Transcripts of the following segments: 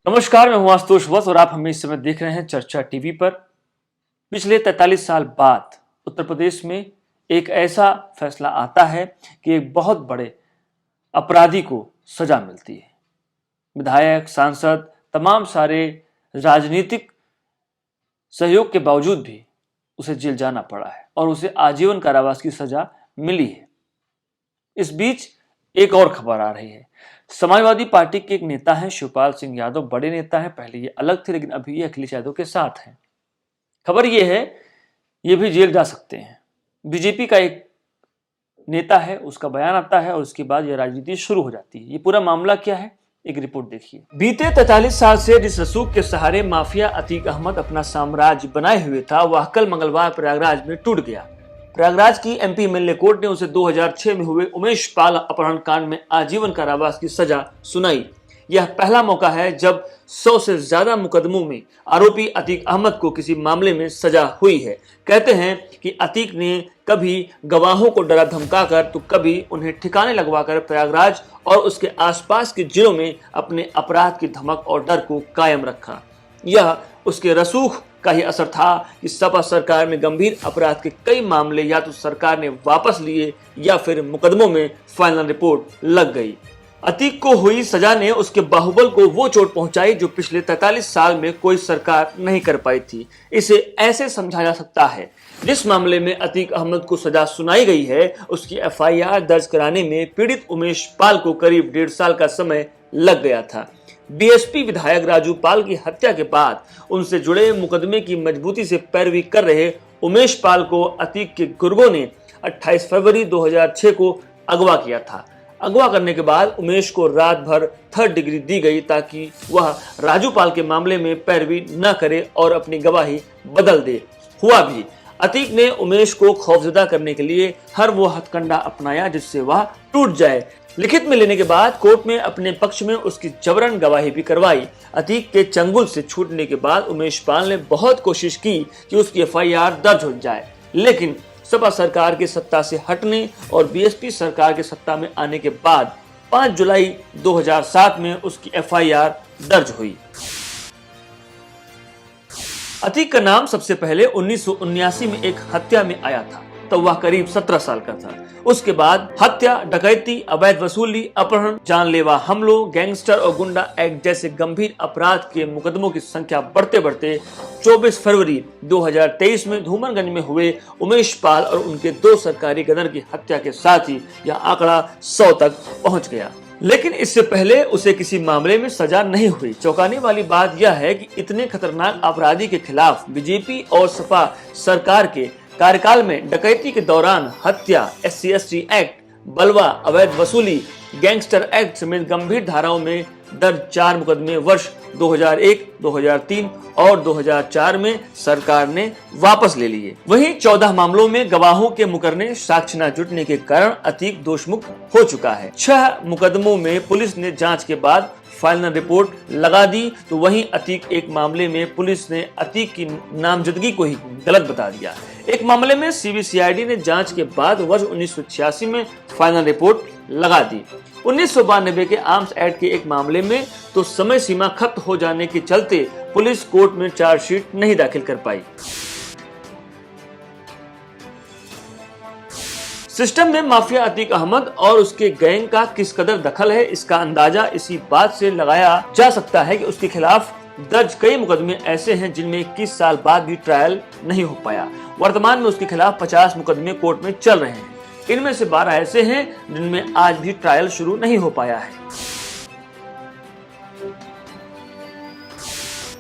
नमस्कार, मैं हूं आशुतोष वत्स और आप हमें इस समय देख रहे हैं चर्चा टीवी पर। पिछले 43 साल बाद उत्तर प्रदेश में एक ऐसा फैसला आता है कि एक बहुत बड़े अपराधी को सजा मिलती है। विधायक, सांसद, तमाम सारे राजनीतिक सहयोग के बावजूद भी उसे जेल जाना पड़ा है और उसे आजीवन कारावास की सजा मिली है। इस बीच एक और खबर आ रही है। समाजवादी पार्टी के एक नेता हैं शिवपाल सिंह यादव, बड़े नेता हैं। पहले ये अलग थे लेकिन अभी ये अखिलेश यादव के साथ हैं। खबर ये है ये भी जेल जा सकते हैं। बीजेपी का एक नेता है, उसका बयान आता है और उसके बाद ये राजनीति शुरू हो जाती है। ये पूरा मामला क्या है, एक रिपोर्ट देखिए। बीते 43 साल से जिस रसूख के सहारे माफिया अतीक अहमद अपना साम्राज्य बनाए हुए था, वह कल मंगलवार प्रयागराज में टूट गया। प्रयागराज की एमपी एमएलए कोर्ट ने उसे 2006 में हुए उमेश पाल अपहरण कांड में आजीवन कारावास की सजा सुनाई। यह पहला मौका है जब 100 से ज्यादा मुकदमों में आरोपी अतीक अहमद को किसी मामले में सजा हुई है। कहते हैं कि अतीक ने कभी गवाहों को डरा धमकाकर तो कभी उन्हें ठिकाने लगवाकर प्रयागराज और उसके आसपास के जिलों में अपने अपराध की धमक और डर को कायम रखा। यह उसके रसूख का ही असर था कि सपा सरकार में गंभीर अपराध के कई मामले या तो सरकार ने वापस लिए या फिर मुकदमों में फाइनल रिपोर्ट लग गई। अतीक को हुई सजा ने उसके बाहुबल को वो चोट पहुंचाई जो पिछले 43 साल में कोई सरकार नहीं कर पाई थी। इसे ऐसे समझा जा सकता है, जिस मामले में अतीक अहमद को सजा सुनाई गई है उसकी एफआईआर दर्ज कराने में पीड़ित उमेश पाल को करीब 1.5 साल का समय लग गया था। बीएसपी विधायक राजू पाल की हत्या के बाद उनसे जुड़े मुकदमे की मजबूती से पैरवी कर रहे उमेश पाल को अतीक के गुर्गों ने 28 फरवरी 2006 को अगवा किया था। अगवा करने के बाद उमेश को रात भर 3rd डिग्री दी गई ताकि वह राजू पाल के मामले में पैरवी न करे और अपनी गवाही बदल दे। हुआ भी। अतीक ने उमेश को खौफजदा करने के लिए हर वो हथकंडा अपनाया जिससे वह टूट जाए। लिखित में लेने के बाद कोर्ट में अपने पक्ष में उसकी जबरन गवाही भी करवाई। अतीक के चंगुल से छूटने के बाद उमेश पाल ने बहुत कोशिश की कि उसकी एफआईआर दर्ज हो जाए, लेकिन सपा सरकार के सत्ता से हटने और बीएसपी सरकार के सत्ता में आने के बाद 5 जुलाई 2007 में उसकी एफआईआर दर्ज हुई। अतीक का नाम सबसे पहले 1979 में एक हत्या में आया था, तब वह करीब 17 साल का था। उसके बाद हत्या, डकैती, अवैध वसूली, अपहरण, जानलेवा हमलों, गैंगस्टर और गुंडा एक्ट जैसे गंभीर अपराध के मुकदमों की संख्या बढ़ते बढ़ते 24 फरवरी 2023 में धूमनगंज में हुए उमेश पाल और उनके 2 सरकारी गदर की हत्या के साथ ही यह आंकड़ा 100 तक पहुंच गया। लेकिन इससे पहले उसे किसी मामले में सजा नहीं हुई। चौंकाने वाली बात यह है कि इतने खतरनाक अपराधी के खिलाफ बीजेपी और सपा सरकार के कार्यकाल में डकैती के दौरान हत्या, SC/ST एक्ट, बलवा, अवैध वसूली, गैंगस्टर एक्ट समेत गंभीर धाराओं में दर्ज 4 मुकदमे वर्ष 2001, 2003 और 2004 में सरकार ने वापस ले लिए। वहीं 14 मामलों में गवाहों के मुकरने, साक्ष्य न जुटने के कारण अतीक दोषमुक्त हो चुका है। 6 मुकदमों में पुलिस ने जांच के बाद फाइनल रिपोर्ट लगा दी, तो वहीं अतीक एक मामले में पुलिस ने अतीक की नामजदगी को ही गलत बता दिया। एक मामले में सीबीसीआईडी ने जांच के बाद वर्ष 1986 में फाइनल रिपोर्ट लगा दी। 1992 के आर्म्स एक्ट के एक मामले में तो समय सीमा खत्म हो जाने के चलते पुलिस कोर्ट में चार्जशीट नहीं दाखिल कर पाई। सिस्टम में माफिया अतीक अहमद और उसके गैंग का किस कदर दखल है, इसका अंदाजा इसी बात से लगाया जा सकता है कि उसके खिलाफ दर्ज कई मुकदमे ऐसे हैं जिनमें 21 साल बाद भी ट्रायल नहीं हो पाया। वर्तमान में उसके खिलाफ 50 मुकदमे कोर्ट में चल रहे हैं। इनमें से 12 ऐसे हैं जिनमें आज भी ट्रायल शुरू नहीं हो पाया है।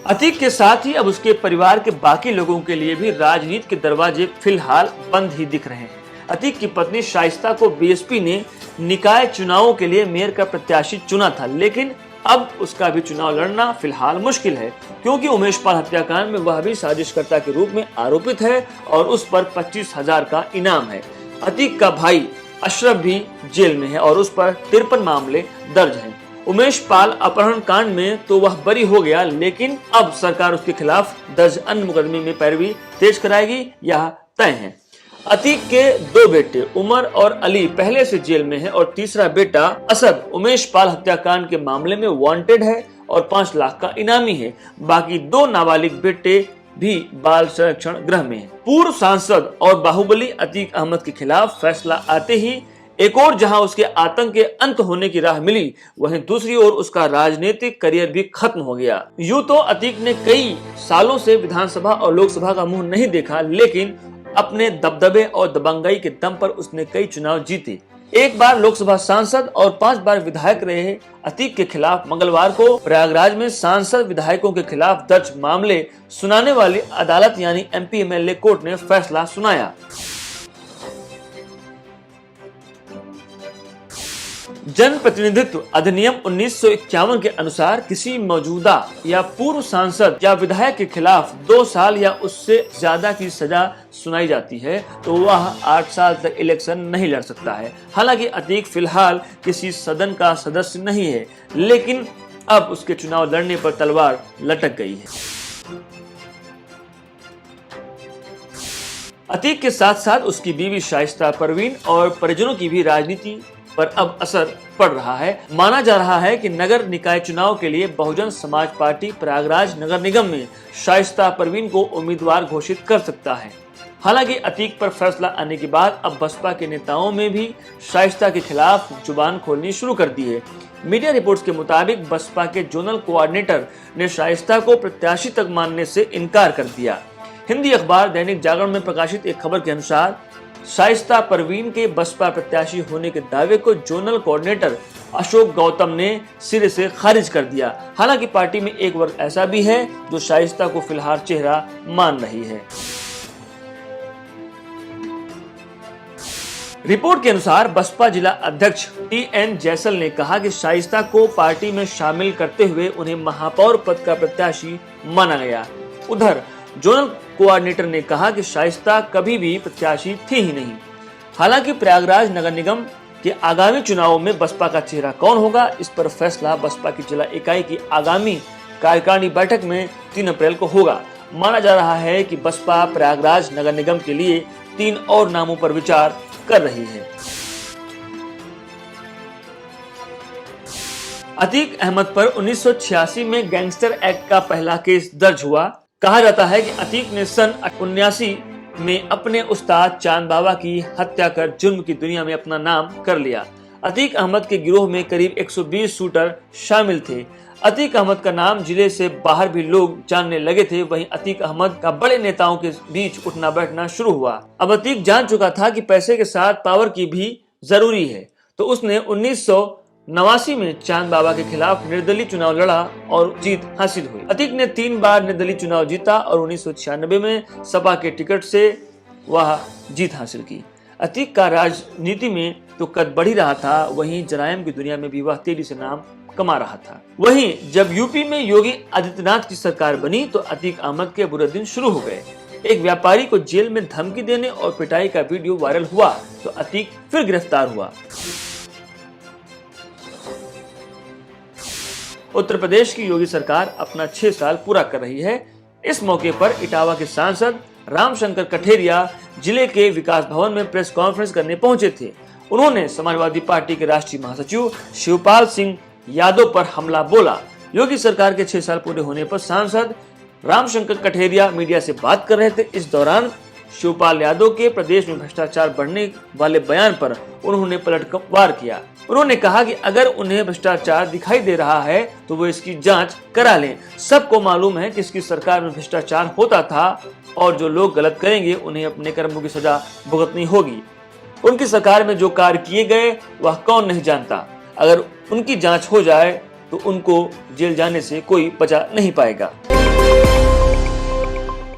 अतीक के साथ ही अब उसके परिवार के बाकी लोगों के लिए भी राजनीति के दरवाजे फिलहाल बंद ही दिख रहे हैं। अतीक की पत्नी शाइस्ता को बीएसपी ने निकाय चुनावों के लिए मेयर का प्रत्याशी चुना था, लेकिन अब उसका भी चुनाव लड़ना फिलहाल मुश्किल है, क्योंकि उमेश पाल हत्याकांड में वह भी साजिशकर्ता के रूप में आरोपित है और उस पर 25,000 का इनाम है। अतीक का भाई अशरफ भी जेल में है और उस पर 53 मामले दर्ज हैं। उमेश पाल अपहरण कांड में तो वह बरी हो गया, लेकिन अब सरकार उसके खिलाफ दर्ज अन्य मुकदमे में पैरवी तेज कराएगी, यह तय है। अतीक के 2 बेटे उमर और अली पहले से जेल में हैं और तीसरा बेटा असद उमेश पाल हत्याकांड के मामले में वांटेड है और 5 लाख का इनामी है। बाकी 2 नाबालिग बेटे भी बाल संरक्षण गृह में है। पूर्व सांसद और बाहुबली अतीक अहमद के खिलाफ फैसला आते ही एक और जहां उसके आतंक के अंत होने की राह मिली, वहीं दूसरी ओर उसका राजनीतिक करियर भी खत्म हो गया। यूं तो अतीक ने कई सालों से विधानसभा और लोकसभा का मुंह नहीं देखा, लेकिन अपने दबदबे और दबंगई के दम पर उसने कई चुनाव जीते। एक बार लोकसभा सांसद और 5 बार विधायक रहे अतीक के खिलाफ मंगलवार को प्रयागराज में सांसद विधायकों के खिलाफ दर्ज मामले सुनाने वाली अदालत यानी एमपी एमएलए कोर्ट ने फैसला सुनाया। जन प्रतिनिधित्व अधिनियम 1951 के अनुसार किसी मौजूदा या पूर्व सांसद या विधायक के खिलाफ 2 साल या उससे ज्यादा की सजा सुनाई जाती है तो वह 8 साल तक इलेक्शन नहीं लड़ सकता है। हालांकि अतीक फिलहाल किसी सदन का सदस्य नहीं है, लेकिन अब उसके चुनाव लड़ने पर तलवार लटक गई है। अतीक के साथ साथ उसकी बीवी शाइस्ता परवीन और परिजनों की भी राजनीति पर अब असर पड़ रहा है। माना जा रहा है कि नगर निकाय चुनाव के लिए बहुजन समाज पार्टी प्रयागराज नगर निगम में शाइस्ता परवीन को उम्मीदवार घोषित कर सकता है। हालांकि अतीक पर फैसला आने के बाद अब बसपा के नेताओं में भी शाइस्ता के खिलाफ जुबान खोलनी शुरू कर दी है। मीडिया रिपोर्ट्स के मुताबिक बसपा के जोनल कोऑर्डिनेटर ने शाइस्ता को प्रत्याशी तक मानने से इनकार कर दिया। हिंदी अखबार दैनिक जागरण में प्रकाशित एक खबर के अनुसार शाइस्ता परवीन के बसपा प्रत्याशी होने के दावे को जोनल कोऑर्डिनेटर अशोक गौतम ने सिरे से खारिज कर दिया। हालांकि पार्टी में एक वर्ग ऐसा भी है जो शाइस्ता को फिलहाल चेहरा मान रही है। रिपोर्ट के अनुसार बसपा जिला अध्यक्ष टीएन जैसल ने कहा कि शाइस्ता को पार्टी में शामिल करते हुए उन्हें महापौर पद का प्रत्याशी माना गया। उधर जोनल कोऑर्डिनेटर ने कहा कि शाइस्ता कभी भी प्रत्याशी थी ही नहीं। हालांकि प्रयागराज नगर निगम के आगामी चुनावों में बसपा का चेहरा कौन होगा, इस पर फैसला बसपा की जिला इकाई की आगामी कार्यकारिणी बैठक में 3 अप्रैल को होगा। माना जा रहा है कि बसपा प्रयागराज नगर निगम के लिए 3 और नामों पर विचार कर रही है। अतीक अहमद पर 1986 में गैंगस्टर एक्ट का पहला केस दर्ज हुआ। कहा जाता है कि अतीक ने सन 1979 में अपने उस्ताद चांद बाबा की हत्या कर जुर्म की दुनिया में अपना नाम कर लिया। अतीक अहमद के गिरोह में करीब 120 शूटर शामिल थे। अतीक अहमद का नाम जिले से बाहर भी लोग जानने लगे थे। वहीं अतीक अहमद का बड़े नेताओं के बीच उठना बैठना शुरू हुआ। अब अतीक जान चुका था कि पैसे के साथ पावर की भी जरूरी है, तो उसने 1989 में चांद बाबा के खिलाफ निर्दलीय चुनाव लड़ा और जीत हासिल हुई। अतीक ने 3 बार निर्दलीय चुनाव जीता और 1996 में सपा के टिकट से वह जीत हासिल की। अतीक का राजनीति में तो कद बढ़ ही रहा था, वहीं जराइम की दुनिया में भी वह तेजी से नाम कमा रहा था। वहीं जब यूपी में योगी आदित्यनाथ की सरकार बनी तो अतीक अहमद के बुरे दिन शुरू हो गए। एक व्यापारी को जेल में धमकी देने और पिटाई का वीडियो वायरल हुआ तो अतीक फिर गिरफ्तार हुआ। उत्तर प्रदेश की योगी सरकार अपना 6 साल पूरा कर रही है। इस मौके पर इटावा के सांसद रामशंकर कठेरिया जिले के विकास भवन में प्रेस कॉन्फ्रेंस करने पहुंचे थे। उन्होंने समाजवादी पार्टी के राष्ट्रीय महासचिव शिवपाल सिंह यादव पर हमला बोला। योगी सरकार के 6 साल पूरे होने पर सांसद रामशंकर कठेरिया मीडिया से बात कर रहे थे। इस दौरान शिवपाल यादव के प्रदेश में भ्रष्टाचार बढ़ने वाले बयान पर उन्होंने पलटवार किया। उन्होंने कहा कि अगर उन्हें भ्रष्टाचार दिखाई दे रहा है तो वो इसकी जांच करा लें। सबको मालूम है कि इसकी सरकार में भ्रष्टाचार होता था और जो लोग गलत करेंगे उन्हें अपने कर्मों की सजा भुगतनी होगी। उनकी सरकार में जो कार्य किए गए वह कौन नहीं जानता। अगर उनकी जांच हो जाए तो उनको जेल जाने से कोई बचा नहीं पाएगा।